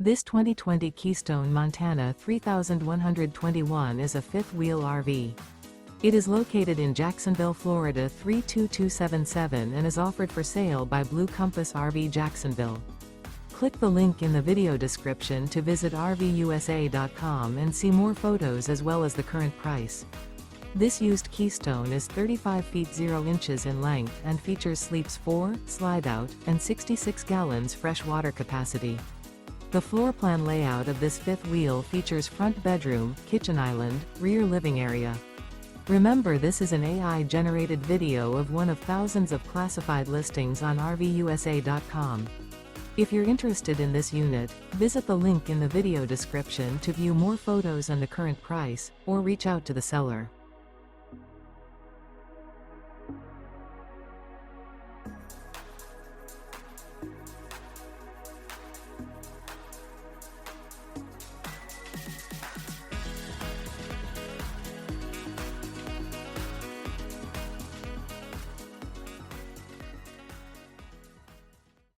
This 2020 Keystone Montana 3121 is a fifth-wheel RV. It is located in Jacksonville, Florida 32277 and is offered for sale by Blue Compass RV Jacksonville. Click the link in the video description to visit RVUSA.com and see more photos as well as the current price. This used Keystone is 35 feet 0 inches in length and features sleeps 4, slide-out, and 66 gallons fresh water capacity. The floor plan layout of this fifth wheel features front bedroom, kitchen island, rear living area. Remember, this is an AI-generated video of one of thousands of classified listings on RVUSA.com. If you're interested in this unit, visit the link in the video description to view more photos and the current price, or reach out to the seller.